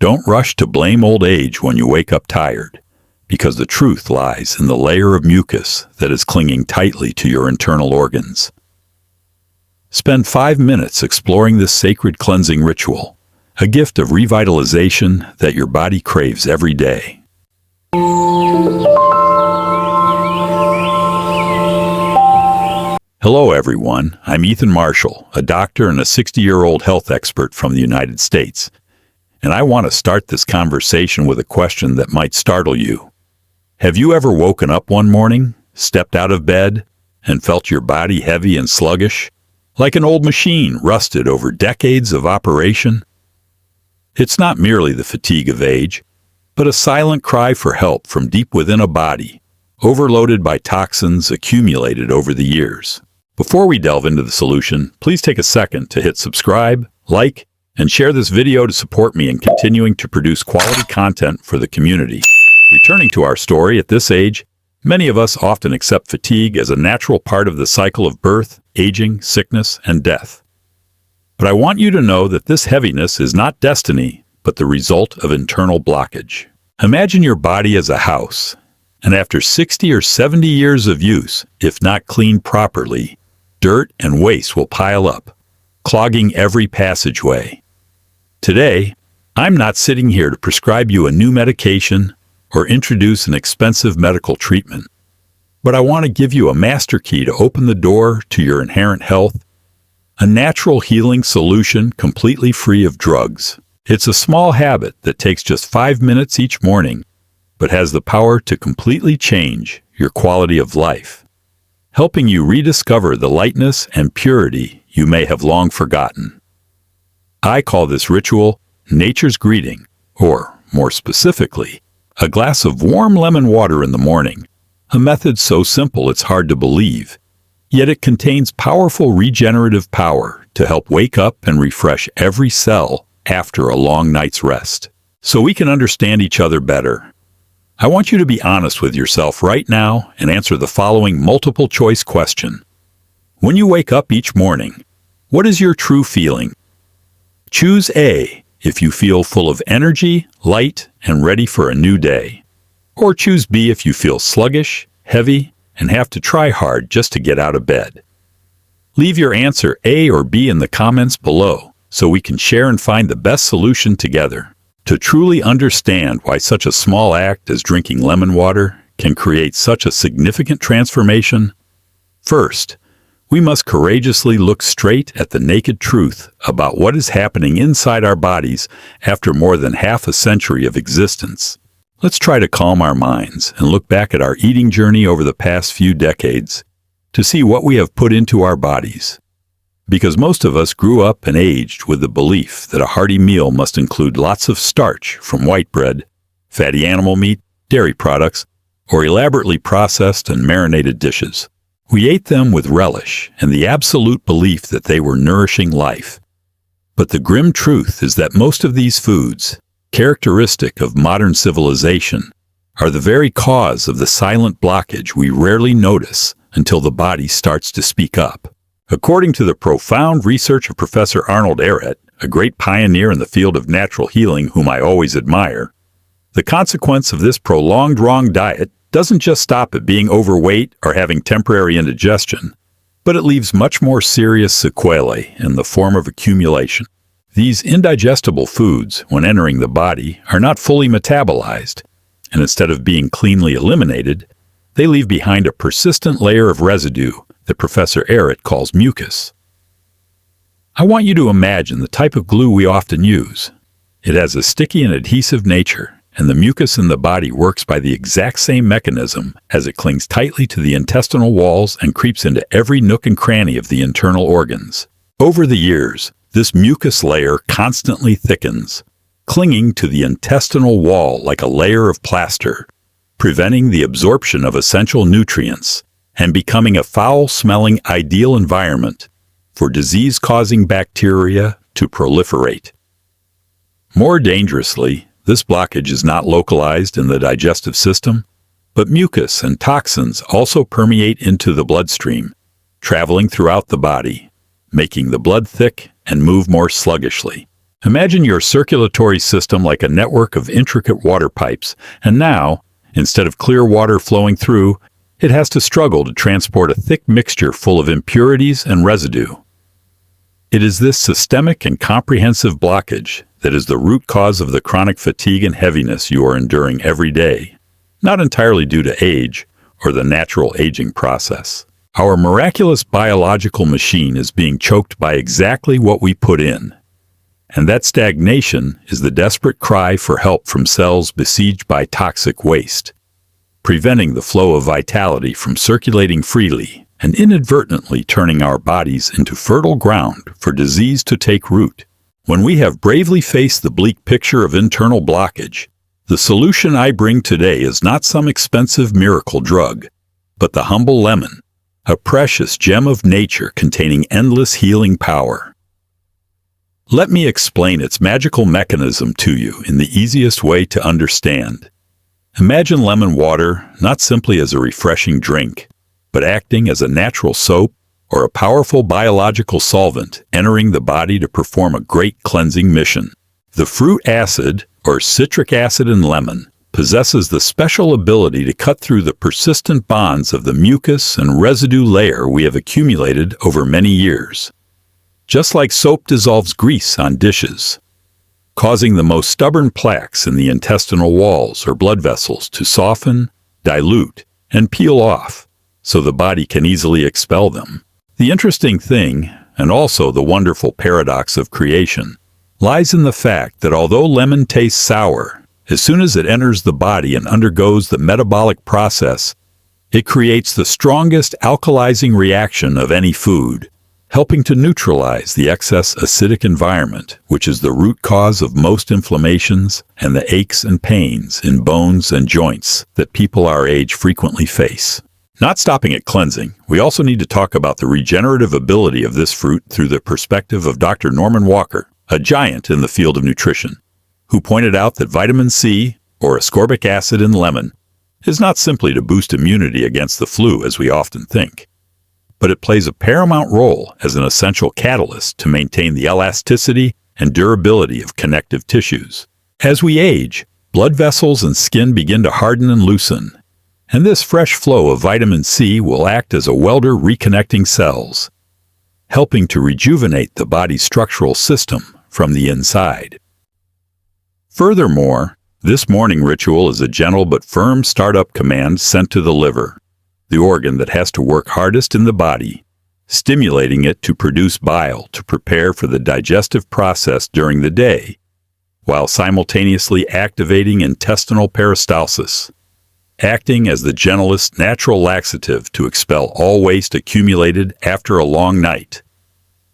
Don't rush to blame old age when you wake up tired, because the truth lies in the layer of mucus that is clinging tightly to your internal organs. Spend 5 minutes exploring this sacred cleansing ritual, a gift of revitalization that your body craves every day. Hello everyone, I'm Ethan Marshall, a doctor and a 60-year-old health expert from the United States. And I want to start this conversation with a question that might startle you. Have you ever woken up one morning, stepped out of bed, and felt your body heavy and sluggish, like an old machine rusted over decades of operation? It's not merely the fatigue of age, but a silent cry for help from deep within a body, overloaded by toxins accumulated over the years. Before we delve into the solution, please take a second to hit subscribe, like, and share this video to support me in continuing to produce quality content for the community. Returning to our story, at this age, many of us often accept fatigue as a natural part of the cycle of birth, aging, sickness, and death. But I want you to know that this heaviness is not destiny, but the result of internal blockage. Imagine your body as a house, and after 60 or 70 years of use, if not cleaned properly, dirt and waste will pile up, clogging every passageway. Today, I'm not sitting here to prescribe you a new medication or introduce an expensive medical treatment, but I want to give you a master key to open the door to your inherent health, a natural healing solution completely free of drugs. It's a small habit that takes just 5 minutes each morning, but has the power to completely change your quality of life, helping you rediscover the lightness and purity you may have long forgotten. I call this ritual nature's greeting, or, more specifically, a glass of warm lemon water in the morning, a method so simple it's hard to believe, yet it contains powerful regenerative power to help wake up and refresh every cell after a long night's rest. So we can understand each other better, I want you to be honest with yourself right now and answer the following multiple-choice question. When you wake up each morning, what is your true feeling? Choose A if you feel full of energy, light, and ready for a new day. Or choose B if you feel sluggish, heavy, and have to try hard just to get out of bed. Leave your answer A or B in the comments below so we can share and find the best solution together. To truly understand why such a small act as drinking lemon water can create such a significant transformation, first, we must courageously look straight at the naked truth about what is happening inside our bodies after more than half a century of existence. Let's try to calm our minds and look back at our eating journey over the past few decades to see what we have put into our bodies. Because most of us grew up and aged with the belief that a hearty meal must include lots of starch from white bread, fatty animal meat, dairy products, or elaborately processed and marinated dishes. We ate them with relish and the absolute belief that they were nourishing life. But the grim truth is that most of these foods, characteristic of modern civilization, are the very cause of the silent blockage we rarely notice until the body starts to speak up. According to the profound research of Professor Arnold Ehret, a great pioneer in the field of natural healing whom I always admire, the consequence of this prolonged wrong diet doesn't just stop at being overweight or having temporary indigestion, but it leaves much more serious sequelae in the form of accumulation. These indigestible foods, when entering the body, are not fully metabolized, and instead of being cleanly eliminated, they leave behind a persistent layer of residue that Professor Ehret calls mucus. I want you to imagine the type of glue we often use. It has a sticky and adhesive nature, and the mucus in the body works by the exact same mechanism as it clings tightly to the intestinal walls and creeps into every nook and cranny of the internal organs. Over the years, this mucus layer constantly thickens, clinging to the intestinal wall like a layer of plaster, preventing the absorption of essential nutrients, and becoming a foul-smelling ideal environment for disease-causing bacteria to proliferate. More dangerously, this blockage is not localized in the digestive system, but mucus and toxins also permeate into the bloodstream, traveling throughout the body, making the blood thick and move more sluggishly. Imagine your circulatory system like a network of intricate water pipes, and now, instead of clear water flowing through, it has to struggle to transport a thick mixture full of impurities and residue. It is this systemic and comprehensive blockage that is the root cause of the chronic fatigue and heaviness you are enduring every day, not entirely due to age or the natural aging process. Our miraculous biological machine is being choked by exactly what we put in. And that stagnation is the desperate cry for help from cells besieged by toxic waste, preventing the flow of vitality from circulating freely and inadvertently turning our bodies into fertile ground for disease to take root. When we have bravely faced the bleak picture of internal blockage, the solution I bring today is not some expensive miracle drug, but the humble lemon, a precious gem of nature containing endless healing power. Let me explain its magical mechanism to you in the easiest way to understand. Imagine lemon water not simply as a refreshing drink, but acting as a natural soap or a powerful biological solvent entering the body to perform a great cleansing mission. The fruit acid, or citric acid in lemon, possesses the special ability to cut through the persistent bonds of the mucus and residue layer we have accumulated over many years. Just like soap dissolves grease on dishes, causing the most stubborn plaques in the intestinal walls or blood vessels to soften, dilute, and peel off, so the body can easily expel them. The interesting thing, and also the wonderful paradox of creation, lies in the fact that although lemon tastes sour, as soon as it enters the body and undergoes the metabolic process, it creates the strongest alkalizing reaction of any food, helping to neutralize the excess acidic environment, which is the root cause of most inflammations and the aches and pains in bones and joints that people our age frequently face. Not stopping at cleansing, we also need to talk about the regenerative ability of this fruit through the perspective of Dr. Norman Walker, a giant in the field of nutrition, who pointed out that vitamin C, or ascorbic acid in lemon, is not simply to boost immunity against the flu as we often think, but it plays a paramount role as an essential catalyst to maintain the elasticity and durability of connective tissues. As we age, blood vessels and skin begin to harden and loosen, and this fresh flow of vitamin C will act as a welder reconnecting cells, helping to rejuvenate the body's structural system from the inside. Furthermore, this morning ritual is a gentle but firm startup command sent to the liver, the organ that has to work hardest in the body, stimulating it to produce bile to prepare for the digestive process during the day, while simultaneously activating intestinal peristalsis, acting as the gentlest natural laxative to expel all waste accumulated after a long night,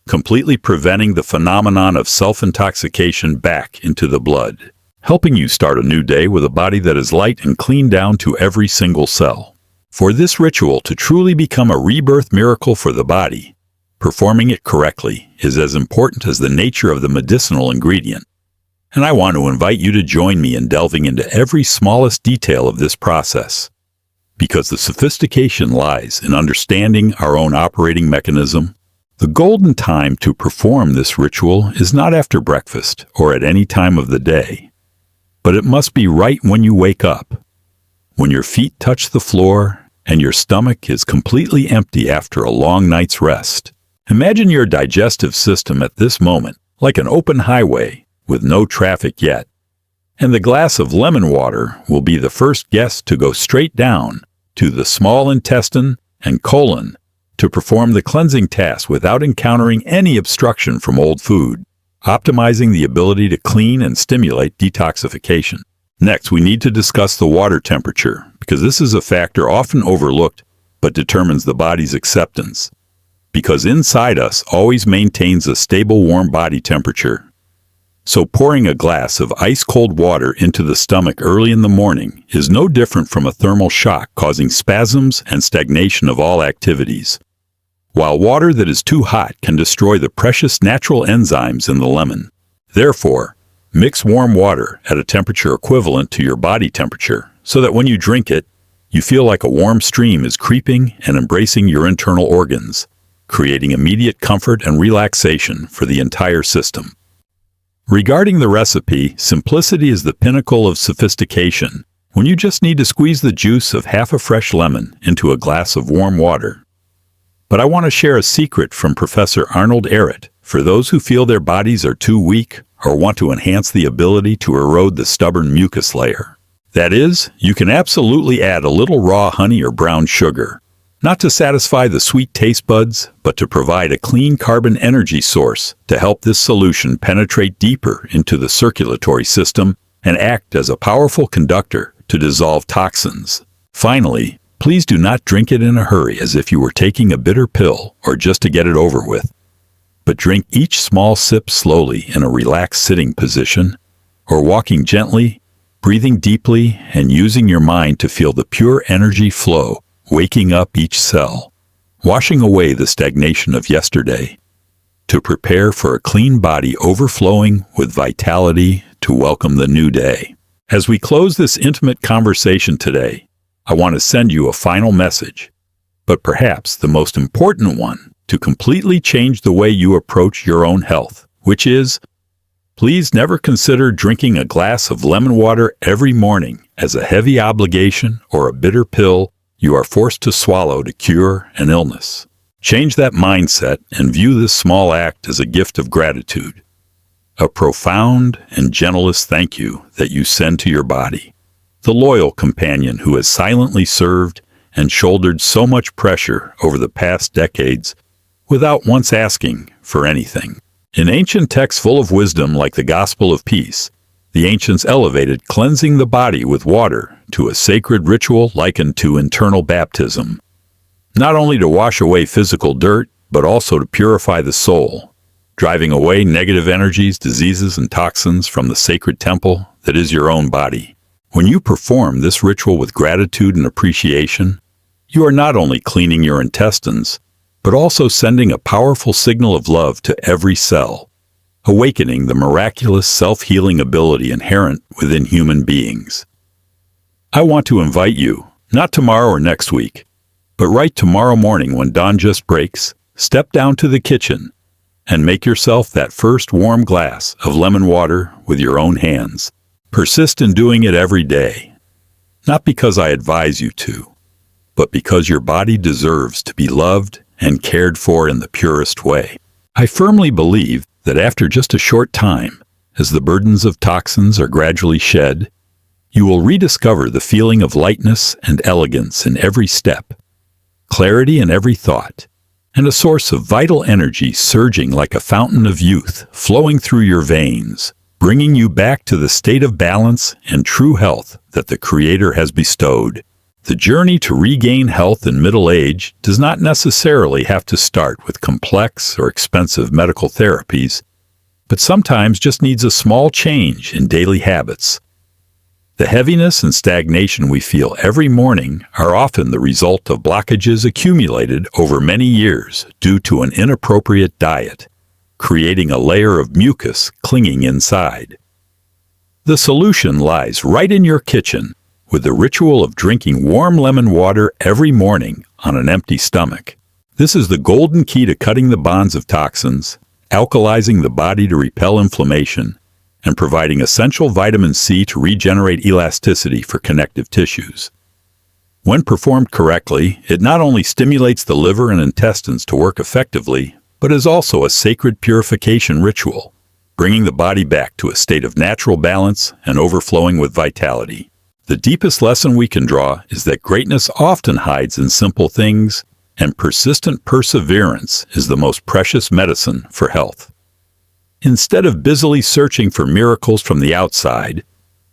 completely preventing the phenomenon of self-intoxication back into the blood, helping you start a new day with a body that is light and clean down to every single cell. For this ritual to truly become a rebirth miracle for the body, performing it correctly is as important as the nature of the medicinal ingredient. And I want to invite you to join me in delving into every smallest detail of this process, because the sophistication lies in understanding our own operating mechanism. The golden time to perform this ritual is not after breakfast or at any time of the day, but it must be right when you wake up, when your feet touch the floor and your stomach is completely empty after a long night's rest. Imagine your digestive system at this moment like an open highway with no traffic yet, and the glass of lemon water will be the first guest to go straight down to the small intestine and colon to perform the cleansing task without encountering any obstruction from old food, optimizing the ability to clean and stimulate detoxification. Next, we need to discuss the water temperature, because this is a factor often overlooked but determines the body's acceptance, because inside us always maintains a stable warm body temperature. So pouring a glass of ice-cold water into the stomach early in the morning is no different from a thermal shock causing spasms and stagnation of all activities, while water that is too hot can destroy the precious natural enzymes in the lemon. Therefore, mix warm water at a temperature equivalent to your body temperature so that when you drink it, you feel like a warm stream is creeping and embracing your internal organs, creating immediate comfort and relaxation for the entire system. Regarding the recipe, simplicity is the pinnacle of sophistication, when you just need to squeeze the juice of half a fresh lemon into a glass of warm water. But I want to share a secret from Professor Arnold Ehret for those who feel their bodies are too weak or want to enhance the ability to erode the stubborn mucus layer. That is, you can absolutely add a little raw honey or brown sugar, not to satisfy the sweet taste buds, but to provide a clean carbon energy source to help this solution penetrate deeper into the circulatory system and act as a powerful conductor to dissolve toxins. Finally, please do not drink it in a hurry as if you were taking a bitter pill or just to get it over with. But drink each small sip slowly in a relaxed sitting position, or walking gently, breathing deeply, and using your mind to feel the pure energy flow, waking up each cell, washing away the stagnation of yesterday, to prepare for a clean body overflowing with vitality to welcome the new day. As we close this intimate conversation today, I want to send you a final message, but perhaps the most important one to completely change the way you approach your own health, which is, please never consider drinking a glass of lemon water every morning as a heavy obligation or a bitter pill you are forced to swallow to cure an illness. Change that mindset and view this small act as a gift of gratitude, a profound and gentlest thank you that you send to your body, the loyal companion who has silently served and shouldered so much pressure over the past decades without once asking for anything. In ancient texts full of wisdom like the Gospel of Peace, the ancients elevated cleansing the body with water to a sacred ritual likened to internal baptism, not only to wash away physical dirt, but also to purify the soul, driving away negative energies, diseases, and toxins from the sacred temple that is your own body. When you perform this ritual with gratitude and appreciation, you are not only cleaning your intestines, but also sending a powerful signal of love to every cell, awakening the miraculous self-healing ability inherent within human beings. I want to invite you, not tomorrow or next week, but right tomorrow morning when dawn just breaks, step down to the kitchen and make yourself that first warm glass of lemon water with your own hands. Persist in doing it every day, not because I advise you to, but because your body deserves to be loved and cared for in the purest way. I firmly believe that after just a short time, as the burdens of toxins are gradually shed, you will rediscover the feeling of lightness and elegance in every step, clarity in every thought, and a source of vital energy surging like a fountain of youth flowing through your veins, bringing you back to the state of balance and true health that the Creator has bestowed. The journey to regain health in middle age does not necessarily have to start with complex or expensive medical therapies, but sometimes just needs a small change in daily habits. The heaviness and stagnation we feel every morning are often the result of blockages accumulated over many years due to an inappropriate diet, creating a layer of mucus clinging inside. The solution lies right in your kitchen, with the ritual of drinking warm lemon water every morning on an empty stomach. This is the golden key to cutting the bonds of toxins, alkalizing the body to repel inflammation, and providing essential vitamin C to regenerate elasticity for connective tissues. When performed correctly, it not only stimulates the liver and intestines to work effectively, but is also a sacred purification ritual, bringing the body back to a state of natural balance and overflowing with vitality. The deepest lesson we can draw is that greatness often hides in simple things, and persistent perseverance is the most precious medicine for health. Instead of busily searching for miracles from the outside,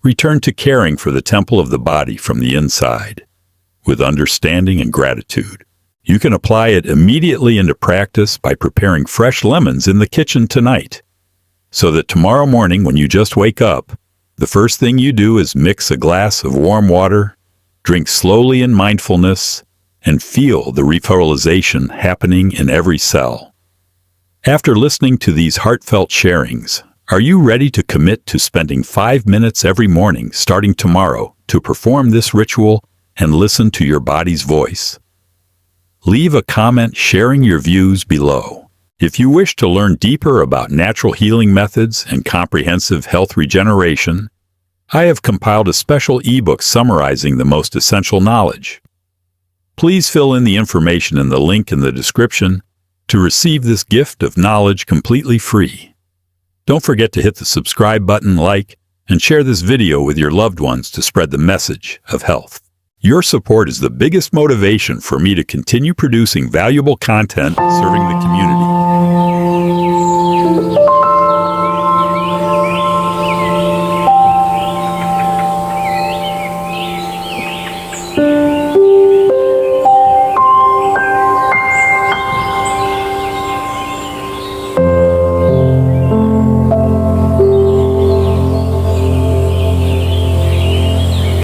return to caring for the temple of the body from the inside, with understanding and gratitude. You can apply it immediately into practice by preparing fresh lemons in the kitchen tonight, so that tomorrow morning when you just wake up, the first thing you do is mix a glass of warm water, drink slowly in mindfulness, and feel the revitalization happening in every cell. After listening to these heartfelt sharings, are you ready to commit to spending 5 minutes every morning starting tomorrow to perform this ritual and listen to your body's voice? Leave a comment sharing your views below. If you wish to learn deeper about natural healing methods and comprehensive health regeneration, I have compiled a special ebook summarizing the most essential knowledge. Please fill in the information in the link in the description to receive this gift of knowledge completely free. Don't forget to hit the subscribe button, like, and share this video with your loved ones to spread the message of health. Your support is the biggest motivation for me to continue producing valuable content serving the community.